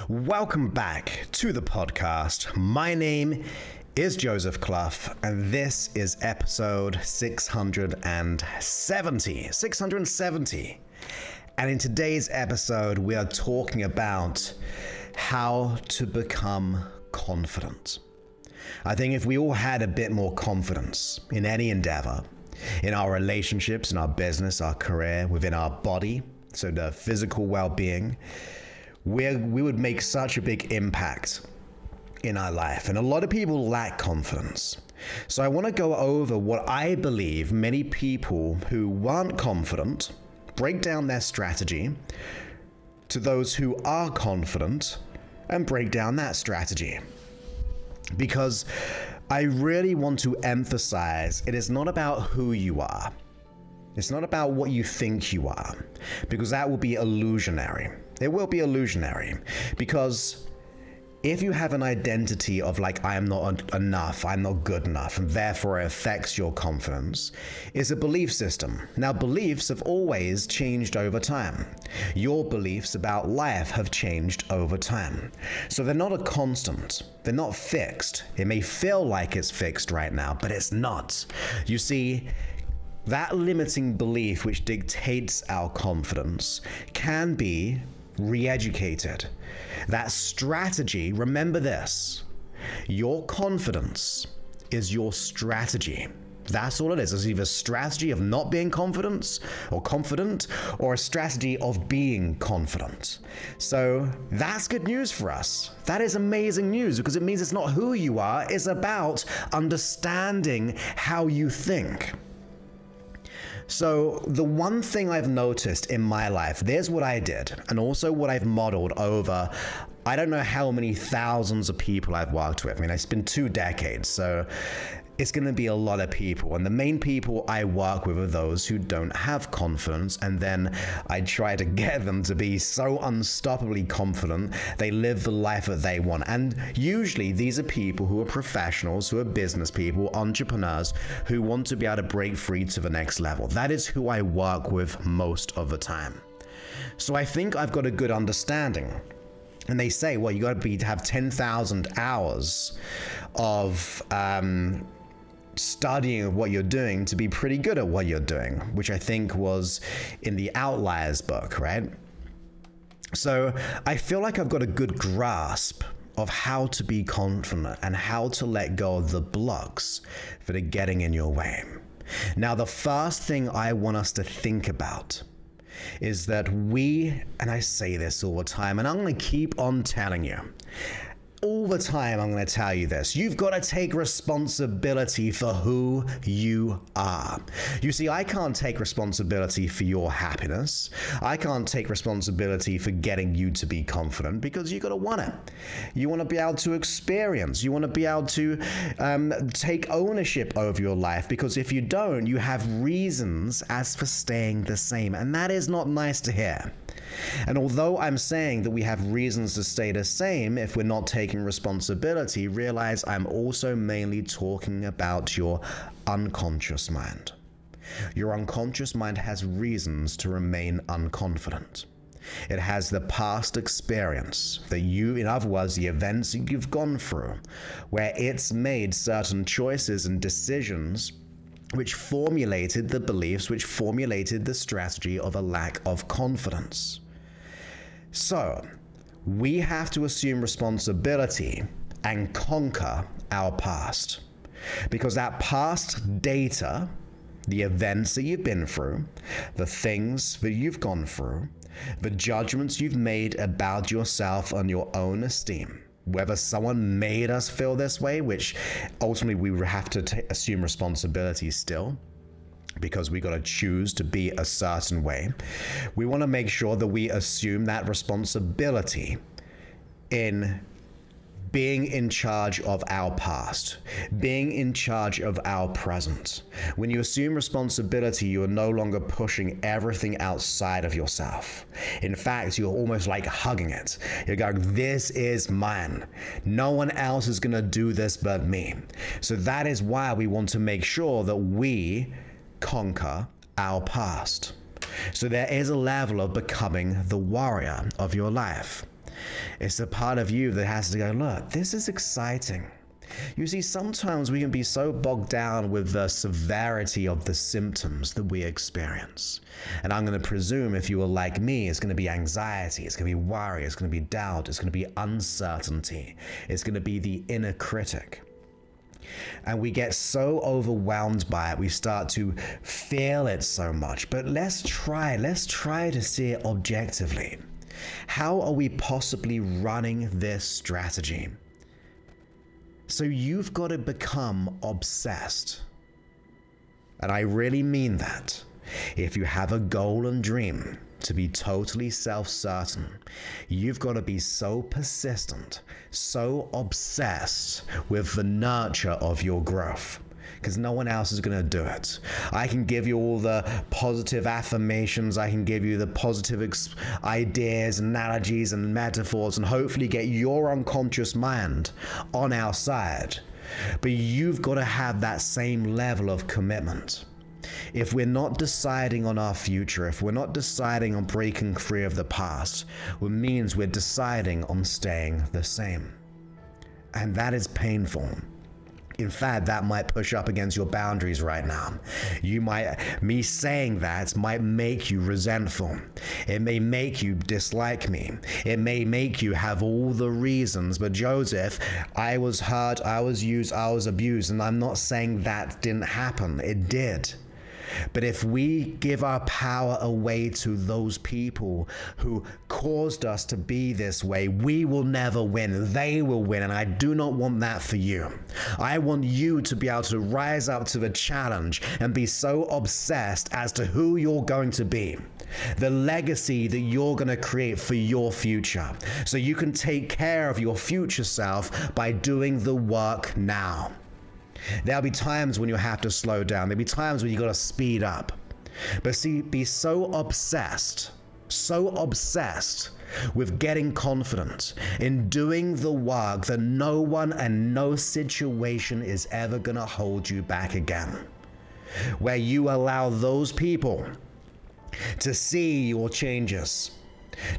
Welcome back to the podcast. My name is Joseph Clough, and this is episode 670. And in today's episode, we are talking about how to become confident. I think if we all had a bit more confidence in any endeavor, in our relationships, in our business, our career, within our body, so the physical well-being, we would make such a big impact in our life. And a lot of people lack confidence. So I want to go over what I believe many people who weren't confident, break down their strategy, to those who are confident and break down that strategy. Because I really want to emphasize it is not about who you are. It's not about what you think you are, because that will be illusionary. It will be illusionary, because if you have an identity of like, I am not enough, I'm not good enough, and therefore it affects your confidence, it's a belief system. Now, beliefs have always changed over time. Your beliefs about life have changed over time. So they're not a constant. They're not fixed. It may feel like it's fixed right now, but it's not. You see, that limiting belief which dictates our confidence can be re-educated. That strategy, remember this, your confidence is your strategy. That's all it is. It's either a strategy of not being confident, or a strategy of being confident. So that's good news for us. That is amazing news, because it means it's not who you are, it's about understanding how you think. So the one thing I've noticed in my life, there's what I did, and also what I've modeled over, I don't know how many thousands of people I've worked with. I mean, it's been 2 decades, so it's going to be a lot of people. And the main people I work with are those who don't have confidence, and then I try to get them to be so unstoppably confident they live the life that they want. And usually these are people who are professionals, who are business people, entrepreneurs, who want to be able to break free to the next level. That is who I work with most of the time. So I think I've got a good understanding. And they say, well, you got to have 10,000 hours of studying what you're doing to be pretty good at what you're doing, which I think was in the Outliers book, right? So I feel like I've got a good grasp of how to be confident and how to let go of the blocks that are getting in your way. Now, the first thing I want us to think about is that and I say this all the time, and I'm going to keep on telling you, all the time I'm going to tell you this. You've got to take responsibility for who you are. You see, I can't take responsibility for your happiness. I can't take responsibility for getting you to be confident, because you got to want it. You want to be able to experience. You want to be able to take ownership over your life, because if you don't, you have reasons as for staying the same. And that is not nice to hear. And although I'm saying that we have reasons to stay the same if we're not taking responsibility, realize I'm also mainly talking about your unconscious mind. Your unconscious mind has reasons to remain unconfident. It has the past experience that in other words, the events that you've gone through, where it's made certain choices and decisions which formulated the beliefs, which formulated the strategy of a lack of confidence. So, we have to assume responsibility and conquer our past. Because that past data, the events that you've been through, the things that you've gone through, the judgments you've made about yourself and your own esteem, whether someone made us feel this way, which ultimately we have to assume responsibility still, because we got to choose to be a certain way. We want to make sure that we assume that responsibility in being in charge of our past, being in charge of our present. When you assume responsibility, you are no longer pushing everything outside of yourself. In fact, you're almost like hugging it. You're going, this is mine. No one else is going to do this but me. So that is why we want to make sure that we conquer our past. So there is a level of becoming the warrior of your life. It's the part of you that has to go, look, this is exciting. You see, sometimes we can be so bogged down with the severity of the symptoms that we experience. And I'm going to presume if you were like me, it's going to be anxiety, it's going to be worry, it's going to be doubt, it's going to be uncertainty, it's going to be the inner critic. And we get so overwhelmed by it, we start to feel it so much. But let's try to see it objectively. How are we possibly running this strategy? So you've got to become obsessed. And I really mean that. If you have a goal and dream to be totally self-certain, you've got to be so persistent, so obsessed with the nurture of your growth, because no one else is going to do it. I can give you all the positive affirmations, I can give you the positive ideas, analogies, and metaphors, and hopefully get your unconscious mind on our side. But you've got to have that same level of commitment. If we're not deciding on our future, if we're not deciding on breaking free of the past, it means we're deciding on staying the same. And that is painful. In fact, that might push up against your boundaries right now. Me saying that might make you resentful. It may make you dislike me. It may make you have all the reasons. But Joseph, I was hurt, I was used, I was abused. And I'm not saying that didn't happen. It did. But if we give our power away to those people who caused us to be this way, we will never win. They will win, and I do not want that for you. I want you to be able to rise up to the challenge and be so obsessed as to who you're going to be, the legacy that you're going to create for your future, so you can take care of your future self by doing the work now. There'll be times when you have to slow down. There'll be times when you got to speed up. But see, be so obsessed with getting confident in doing the work that no one and no situation is ever going to hold you back again. Where you allow those people to see your changes,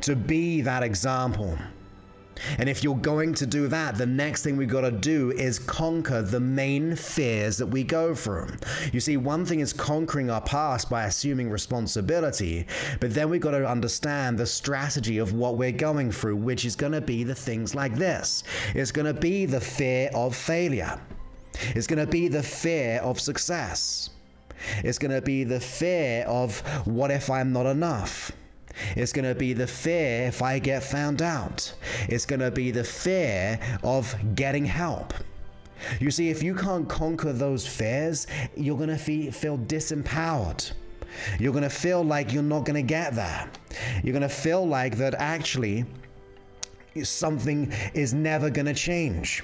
to be that example. And if you're going to do that, the next thing we've got to do is conquer the main fears that we go through. You see, one thing is conquering our past by assuming responsibility, but then we've got to understand the strategy of what we're going through, which is going to be the things like this. It's going to be the fear of failure. It's going to be the fear of success. It's going to be the fear of what if I'm not enough? It's going to be the fear if I get found out. It's going to be the fear of getting help. You see, if you can't conquer those fears, you're going to feel disempowered. You're going to feel like you're not going to get there. You're going to feel like that actually something is never going to change.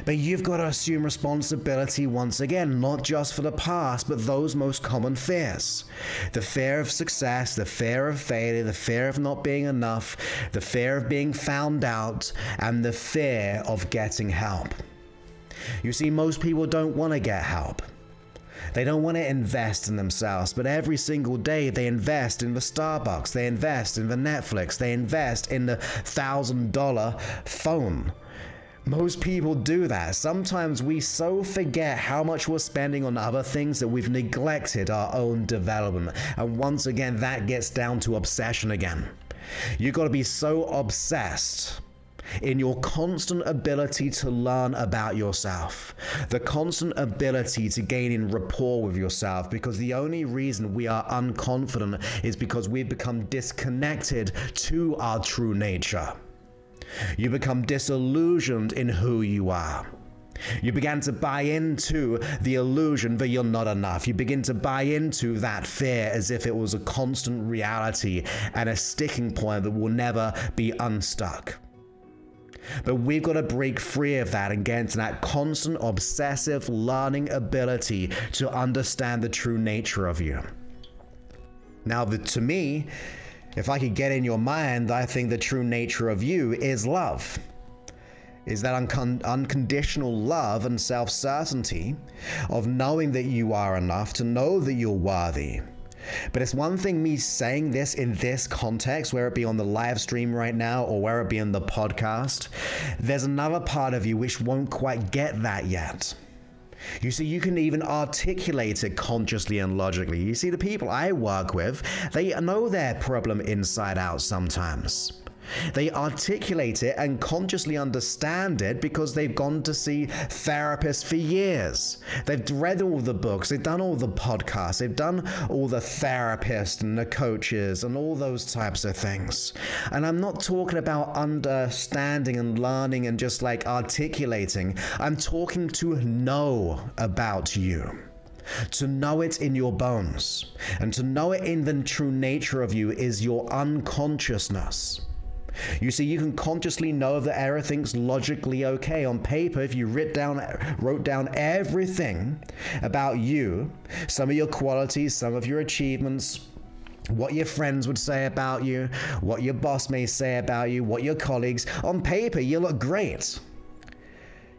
But you've got to assume responsibility once again, not just for the past, but those most common fears. The fear of success, the fear of failure, the fear of not being enough, the fear of being found out, and the fear of getting help. You see, most people don't want to get help. They don't want to invest in themselves, but every single day they invest in the Starbucks, they invest in the Netflix, they invest in the $1,000 phone. Most people do that. Sometimes we so forget how much we're spending on other things that we've neglected our own development. And once again, that gets down to obsession again. You've got to be so obsessed in your constant ability to learn about yourself, the constant ability to gain in rapport with yourself, because the only reason we are unconfident is because we've become disconnected to our true nature. You become disillusioned in who you are. You began to buy into the illusion that you're not enough. You begin to buy into that fear as if it was a constant reality and a sticking point that will never be unstuck. But we've got to break free of that and get into that constant obsessive learning ability to understand the true nature of you. Now, to me, if I could get in your mind, I think the true nature of you is love. Is that unconditional love and self-certainty of knowing that you are enough, to know that you're worthy, But it's one thing me saying this in this context, where it be on the live stream right now or where it be in the podcast. There's another part of you which won't quite get that yet. You see, you can even articulate it consciously and logically. You see, the people I work with, they know their problem inside out sometimes. They articulate it and consciously understand it because they've gone to see therapists for years. They've read all the books, they've done all the podcasts, they've done all the therapists and the coaches and all those types of things. And I'm not talking about understanding and learning and just like articulating. I'm talking to know about you. To know it in your bones. And to know it in the true nature of you is your unconsciousness. You see, you can consciously know that everything's logically okay on paper if you wrote down everything about you, some of your qualities, some of your achievements, what your friends would say about you, what your boss may say about you, what your colleagues. On paper, you look great.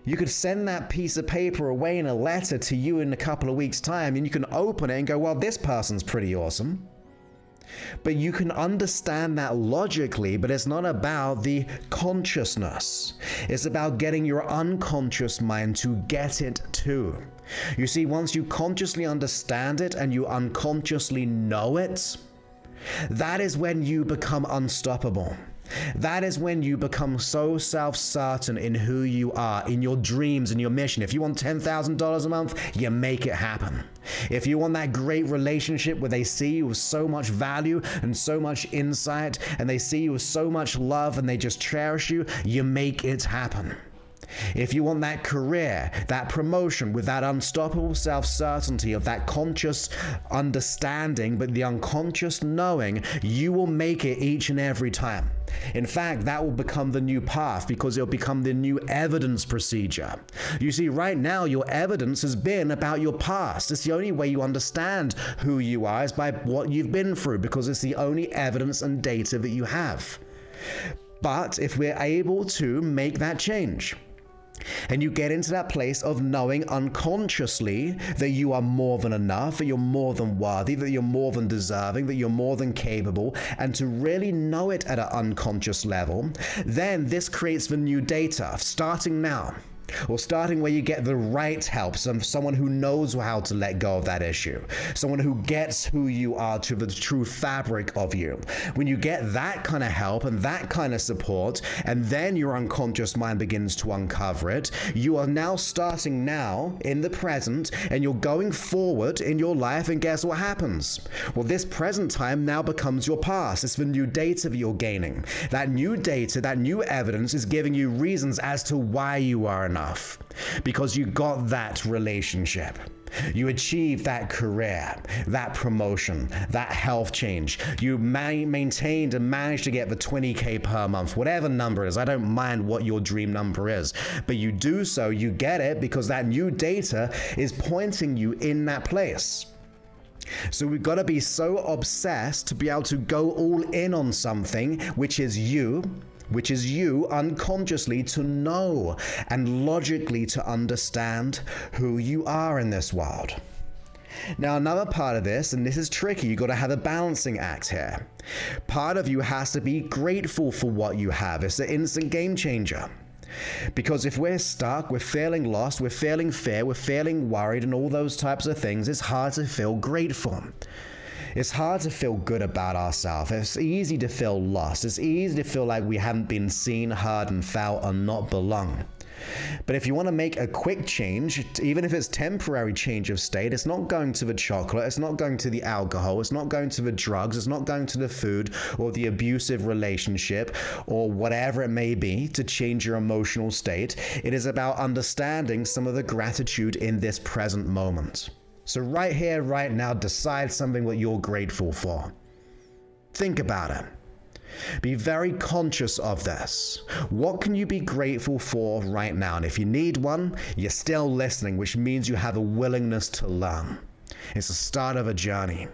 You could send that piece of paper away in a letter to you in a couple of weeks' time, and you can open it and go, well, this person's pretty awesome. But you can understand that logically, but it's not about the consciousness. It's about getting your unconscious mind to get it too. You see, once you consciously understand it and you unconsciously know it, that is when you become unstoppable. That is when you become so self-certain in who you are, in your dreams and your mission. If you want $10,000 a month, you make it happen. If you want that great relationship where they see you with so much value and so much insight, and they see you with so much love and they just cherish you, you make it happen. If you want that career, that promotion with that unstoppable self-certainty of that conscious understanding, but the unconscious knowing, you will make it each and every time. In fact, that will become the new path because it'll become the new evidence procedure. You see, right now, your evidence has been about your past. It's the only way you understand who you are is by what you've been through, because it's the only evidence and data that you have. But if we're able to make that change, and you get into that place of knowing unconsciously that you are more than enough, that you're more than worthy, that you're more than deserving, that you're more than capable, and to really know it at an unconscious level, then this creates the new data, starting now. Or starting where you get the right help, someone who knows how to let go of that issue, someone who gets who you are to the true fabric of you. When you get that kind of help and that kind of support, and then your unconscious mind begins to uncover it, you are now starting now in the present, and you're going forward in your life, and guess what happens? Well, this present time now becomes your past. It's the new data that you're gaining. That new data, that new evidence is giving you reasons as to why you are enough. Because you got that relationship. You achieved that career, that promotion, that health change. You maintained and managed to get the 20K per month, whatever number it is. I don't mind what your dream number is, but you do so, you get it because that new data is pointing you in that place. So we've got to be so obsessed to be able to go all in on something, which is you unconsciously to know and logically to understand who you are in this world. Now, another part of this, and this is tricky, you've got to have a balancing act here. Part of you has to be grateful for what you have. It's an instant game changer. Because if we're stuck, we're feeling lost, we're feeling fear, we're feeling worried and all those types of things, it's hard to feel grateful. It's hard to feel good about ourselves. It's easy to feel lost. It's easy to feel like we haven't been seen, heard, and felt and not belong. But if you want to make a quick change, even if it's temporary change of state, it's not going to the chocolate, it's not going to the alcohol, it's not going to the drugs, it's not going to the food or the abusive relationship or whatever it may be to change your emotional state. It is about understanding some of the gratitude in this present moment. So right here, right now, decide something that you're grateful for. Think about it. Be very conscious of this. What can you be grateful for right now? And if you need one, you're still listening, which means you have a willingness to learn. It's the start of a journey.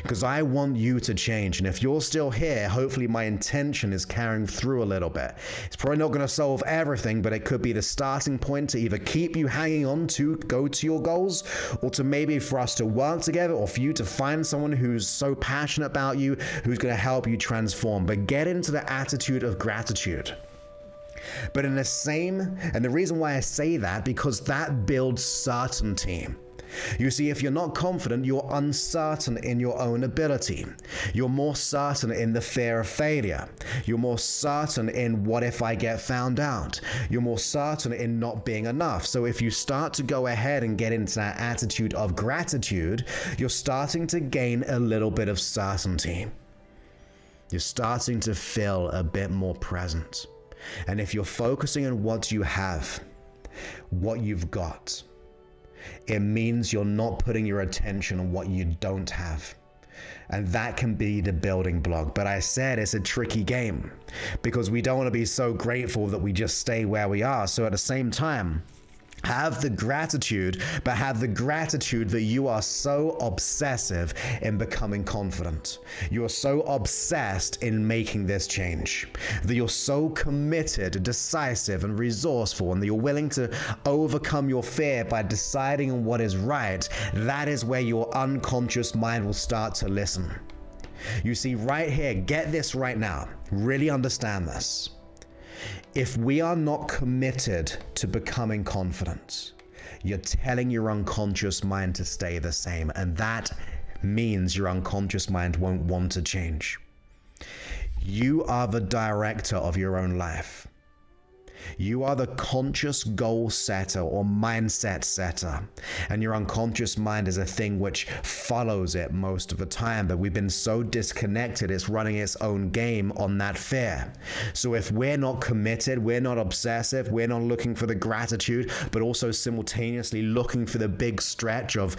because I want you to change. And if you're still here, hopefully my intention is carrying through a little bit. It's probably not going to solve everything, but it could be the starting point to either keep you hanging on to go to your goals, or to maybe for us to work together, or for you to find someone who's so passionate about you, who's going to help you transform. But get into the attitude of gratitude. But in the same, and the reason why I say that, because that builds certainty. You see, if you're not confident, you're uncertain in your own ability. You're more certain in the fear of failure. You're more certain in what if I get found out. You're more certain in not being enough. So if you start to go ahead and get into that attitude of gratitude, you're starting to gain a little bit of certainty. You're starting to feel a bit more present. And if you're focusing on what you have, what you've got, it means you're not putting your attention on what you don't have. And that can be the building block. But I said it's a tricky game, because we don't want to be so grateful that we just stay where we are. So at the same time, have the gratitude, but have the gratitude that you are so obsessive in becoming confident. You are so obsessed in making this change, that you're so committed, decisive, and resourceful, and that you're willing to overcome your fear by deciding on what is right. That is where your unconscious mind will start to listen. You see, right here, get this right now. Really understand this. If we are not committed to becoming confident, you're telling your unconscious mind to stay the same, and that means your unconscious mind won't want to change. You are the director of your own life. You are the conscious goal setter or mindset setter, and your unconscious mind is a thing which follows it most of the time, but we've been so disconnected, it's running its own game on that fear. So if we're not committed, we're not obsessive, we're not looking for the gratitude, but also simultaneously looking for the big stretch of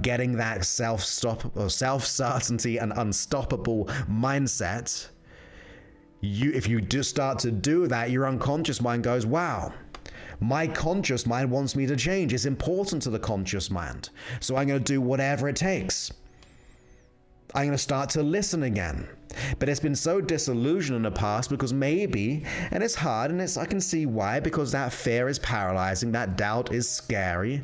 getting that self-certainty and unstoppable mindset, if you just start to do that, your unconscious mind goes, wow, my conscious mind wants me to change. It's important to the conscious mind. So I'm going to do whatever it takes. I'm going to start to listen again. But it's been so disillusioned in the past because maybe, and it's hard, and I can see why, because that fear is paralyzing, that doubt is scary,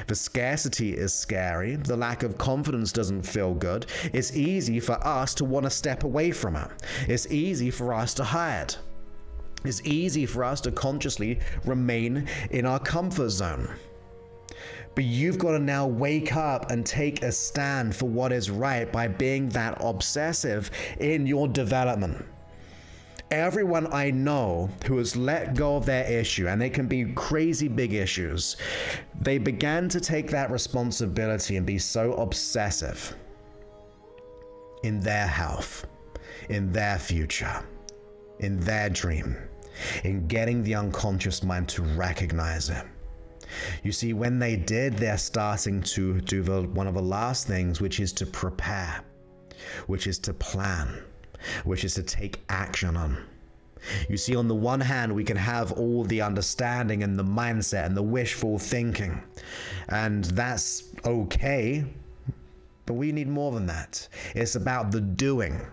the scarcity is scary, the lack of confidence doesn't feel good. It's easy for us to want to step away from it. It's easy for us to hide. It's easy for us to consciously remain in our comfort zone. But you've got to now wake up and take a stand for what is right by being that obsessive in your development. Everyone I know who has let go of their issue, and they can be crazy big issues, they began to take that responsibility and be so obsessive in their health, in their future, in their dream, in getting the unconscious mind to recognize it. You see, when they did, they're starting to do one of the last things, which is to prepare, which is to plan, which is to take action on. You see, on the one hand, we can have all the understanding and the mindset and the wishful thinking, and that's okay, but we need more than that. It's about the doing.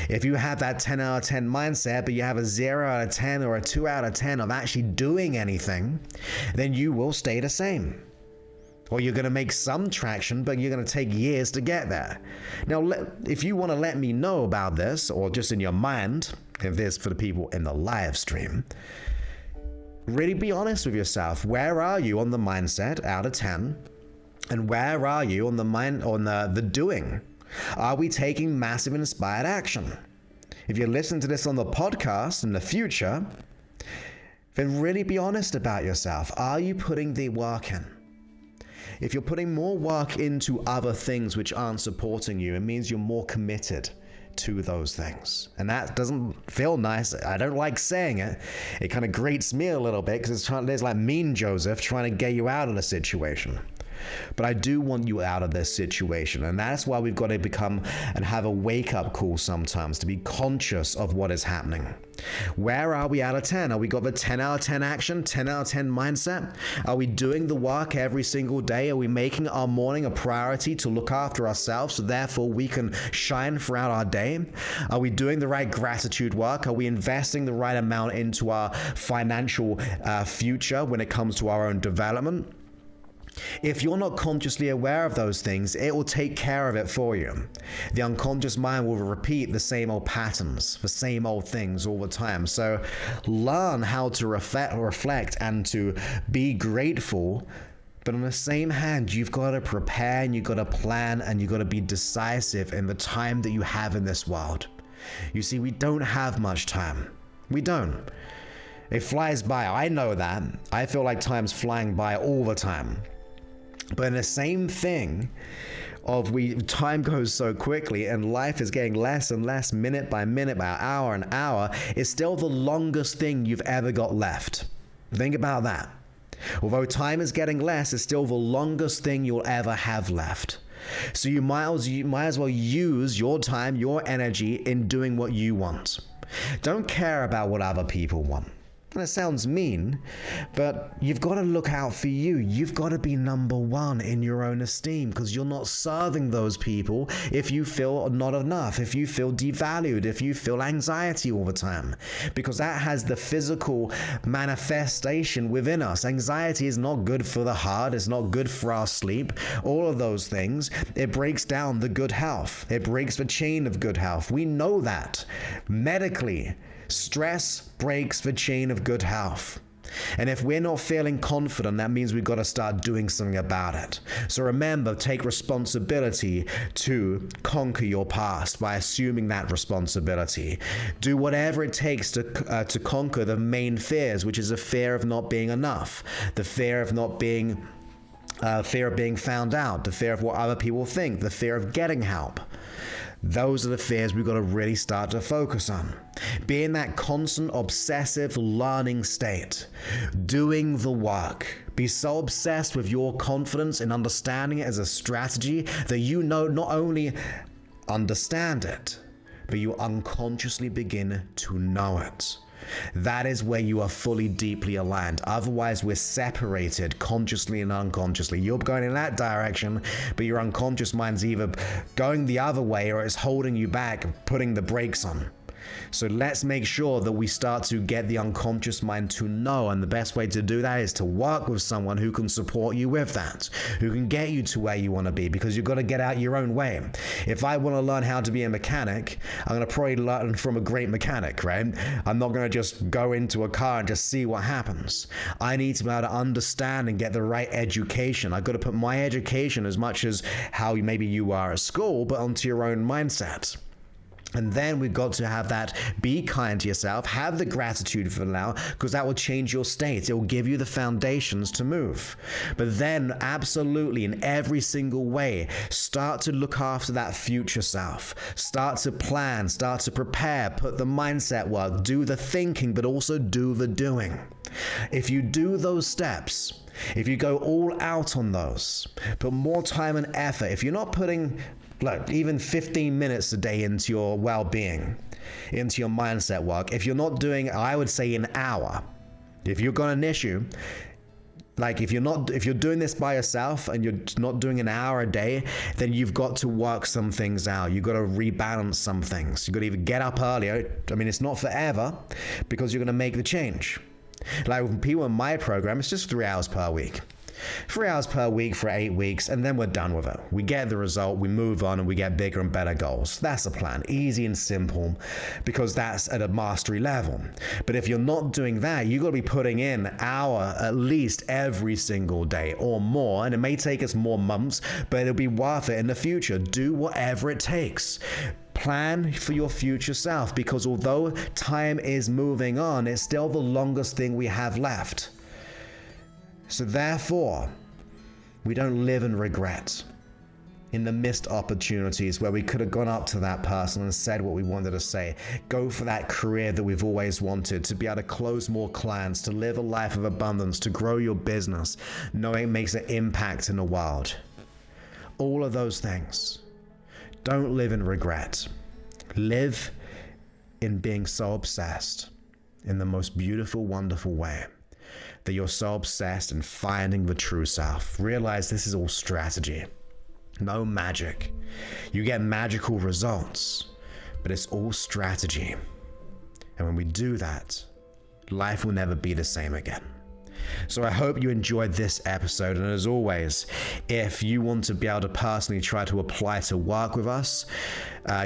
If you have that 10 out of 10 mindset, but you have a 0 out of 10 or a 2 out of 10 of actually doing anything, then you will stay the same. Or you're going to make some traction, but you're going to take years to get there. Now, if you want to let me know about this, or just in your mind, if this for the people in the live stream, really be honest with yourself. Where are you on the mindset out of 10? And where are you on the doing? Are we taking massive inspired action? If you listen to this on the podcast in the future, then really be honest about yourself. Are you putting the work in? If you're putting more work into other things which aren't supporting you, it means you're more committed to those things. And that doesn't feel nice. I don't like saying it. It kind of grates me a little bit because there's like Mean Joseph trying to get you out of the situation. But I do want you out of this situation. And that's why we've got to become and have a wake-up call sometimes to be conscious of what is happening. Where are we out of 10? Are we got the 10 out of 10 action, 10 out of 10 mindset? Are we doing the work every single day? Are we making our morning a priority to look after ourselves so therefore we can shine throughout our day? Are we doing the right gratitude work? Are we investing the right amount into our financial future when it comes to our own development? If you're not consciously aware of those things, it will take care of it for you. The unconscious mind will repeat the same old patterns, the same old things all the time. So learn how to reflect and to be grateful. But on the same hand, you've got to prepare and you've got to plan and you've got to be decisive in the time that you have in this world. You see, we don't have much time. We don't. It flies by. I know that. I feel like time's flying by all the time. But in the same thing time goes so quickly and life is getting less and less minute by minute, by hour and hour, it's still the longest thing you've ever got left. Think about that. Although time is getting less, it's still the longest thing you'll ever have left. So you might as well use your time, your energy in doing what you want. Don't care about what other people want. And it sounds mean, but you've got to look out for you. You've got to be number one in your own esteem, because you're not serving those people if you feel not enough, if you feel devalued, if you feel anxiety all the time, because that has the physical manifestation within us. Anxiety is not good for the heart. It's not good for our sleep. All of those things, it breaks down the good health. It breaks the chain of good health. We know that medically. Stress breaks the chain of good health. And if we're not feeling confident, that means we've got to start doing something about it. So remember, take responsibility to conquer your past by assuming that responsibility. Do whatever it takes to conquer the main fears, which is the fear of not being enough, the fear of not being fear of being found out, the fear of what other people think, the fear of getting help. Those are the fears we've got to really start to focus on. Be in that constant obsessive learning state, doing the work. Be so obsessed with your confidence and understanding it as a strategy that you know not only understand it, but you unconsciously begin to know it. That is where you are fully, deeply aligned. Otherwise, we're separated consciously and unconsciously. You're going in that direction, but your unconscious mind's either going the other way or it's holding you back, putting the brakes on. So let's make sure that we start to get the unconscious mind to know, and the best way to do that is to work with someone who can support you with that, who can get you to where you want to be, because you've got to get out your own way. If I want to learn how to be a mechanic, I'm going to probably learn from a great mechanic, right? I'm not going to just go into a car and just see what happens. I need to be able to understand and get the right education. I've got to put my education, as much as how maybe you are at school, but onto your own mindset. And then we've got to have that, be kind to yourself, have the gratitude for now, because that will change your state. It will give you the foundations to move. But then absolutely in every single way, start to look after that future self. Start to plan, start to prepare, put the mindset work, do the thinking, but also do the doing. If you do those steps, if you go all out on those, put more time and effort, if you're not putting even 15 minutes a day into your well-being, into your mindset work, if you're not doing, I would say an hour, if you've got an issue, if you're doing this by yourself and you're not doing an hour a day, then you've got to work some things out. You've got to rebalance some things. You've got to either get up earlier. I mean, it's not forever, because you're going to make the change. Like with people in my program, it's just 3 hours per week. 3 hours per week for 8 weeks, and then we're done with it. We get the result, we move on, and we get bigger and better goals. That's the plan. Easy and simple, because that's at a mastery level. But if you're not doing that, you've got to be putting in an hour at least every single day or more, and it may take us more months, but it'll be worth it in the future. Do whatever it takes. Plan for your future self, because although time is moving on, it's still the longest thing we have left. So therefore, we don't live in regret. in the missed opportunities where we could have gone up to that person and said what we wanted to say. Go for that career that we've always wanted, to be able to close more clients, to live a life of abundance, to grow your business, knowing it makes an impact in the world. All of those things. Don't live in regret. Live in being so obsessed in the most beautiful, wonderful way that you're so obsessed in finding the true self. Realize this is all strategy. No magic. You get magical results, but it's all strategy. And when we do that, life will never be the same again. So I hope you enjoyed this episode, and as always, if you want to be able to personally try to apply to work with us,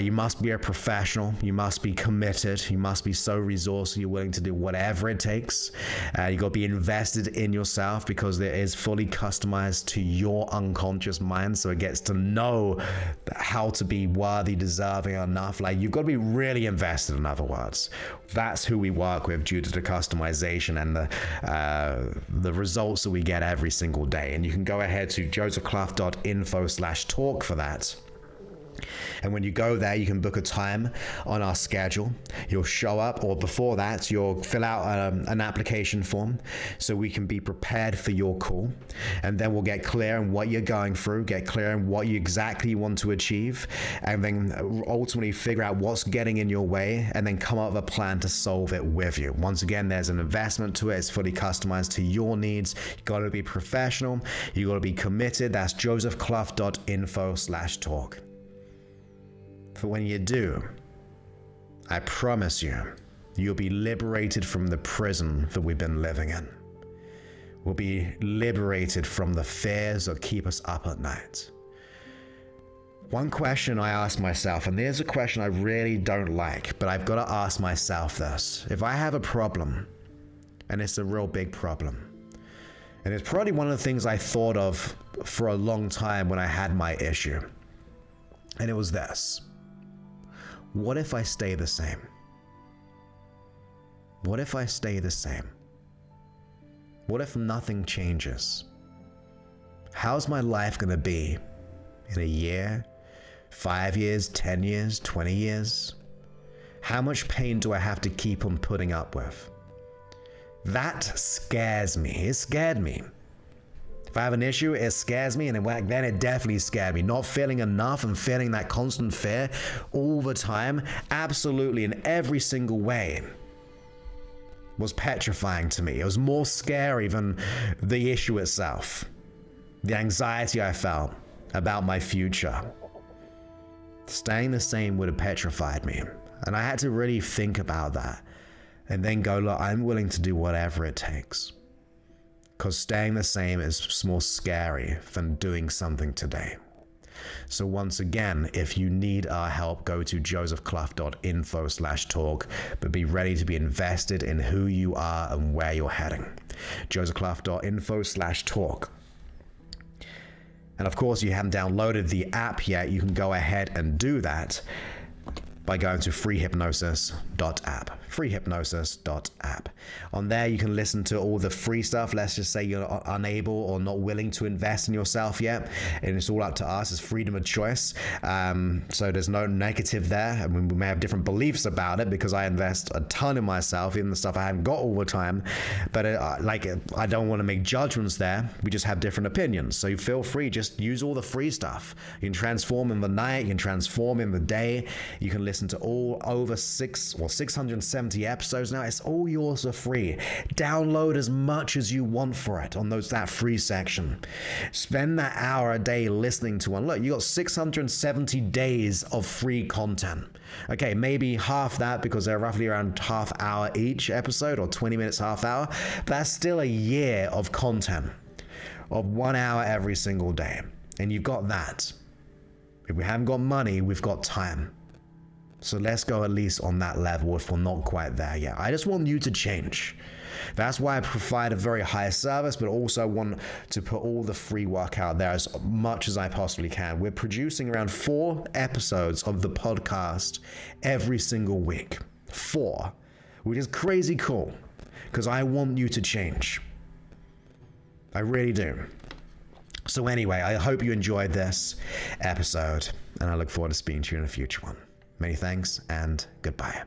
you must be a professional, you must be committed, you must be so resourceful, you're willing to do whatever it takes. You got to be invested in yourself, because it is fully customized to your unconscious mind, so it gets to know how to be worthy, deserving enough. Like, you've got to be really invested, in other words. That's who we work with due to the customization and the results that we get every single day. And you can go ahead to josephclough.info/talk for that. And when you go there, you can book a time on our schedule. You'll show up, or before that, you'll fill out an application form so we can be prepared for your call. And then we'll get clear on what you're going through, get clear on what you exactly want to achieve, and then ultimately figure out what's getting in your way, and then come up with a plan to solve it with you. Once again, there's an investment to it. It's fully customized to your needs. You got to be professional. You got to be committed. That's josephclough.info/talk. For when you do, I promise you, you'll be liberated from the prison that we've been living in. We'll be liberated from the fears that keep us up at night. One question I ask myself, and there's a question I really don't like, but I've got to ask myself this. If I have a problem, and it's a real big problem, and it's probably one of the things I thought of for a long time when I had my issue, and it was this. What if I stay the same? What if I stay the same? What if nothing changes? How's my life going to be in a year, 5 years, 10 years, 20 years? How much pain do I have to keep on putting up with? That scares me. It scared me. If I have an issue, it scares me, and then it definitely scared me. Not feeling enough and feeling that constant fear all the time, absolutely in every single way, was petrifying to me. It was more scary than the issue itself. The anxiety I felt about my future. Staying the same would have petrified me. And I had to really think about that and then go, look, I'm willing to do whatever it takes. Because staying the same is more scary than doing something today. So once again, if you need our help, go to josephclough.info/talk, but be ready to be invested in who you are and where you're heading. josephclough.info/talk. And of course, you haven't downloaded the app yet, you can go ahead and do that by going to freehypnosis.app. freehypnosis.app. On there, you can listen to all the free stuff. Let's just say you're unable or not willing to invest in yourself yet, and it's all up to us. It's freedom of choice. So there's no negative there. I mean, we may have different beliefs about it because I invest a ton in myself, even the stuff I haven't got all the time. But I don't want to make judgments there. We just have different opinions. So you feel free, just use all the free stuff. You can transform in the night, you can transform in the day. You can listen to all over 670 episodes now. It's all yours for free. Download as much as you want for it on that free section. Spend that hour a day listening to one. Look, you got 670 days of free content. Okay, maybe half that because they're roughly around half hour each episode, or 20 minutes, half hour. But that's still a year of content of 1 hour every single day. And you've got that. If we haven't got money, we've got time. So let's go at least on that level if we're not quite there yet. I just want you to change. That's why I provide a very high service, but also want to put all the free work out there as much as I possibly can. We're producing around 4 episodes of the podcast every single week. 4, which is crazy cool because I want you to change. I really do. So anyway, I hope you enjoyed this episode, and I look forward to speaking to you in a future one. Many thanks, and goodbye.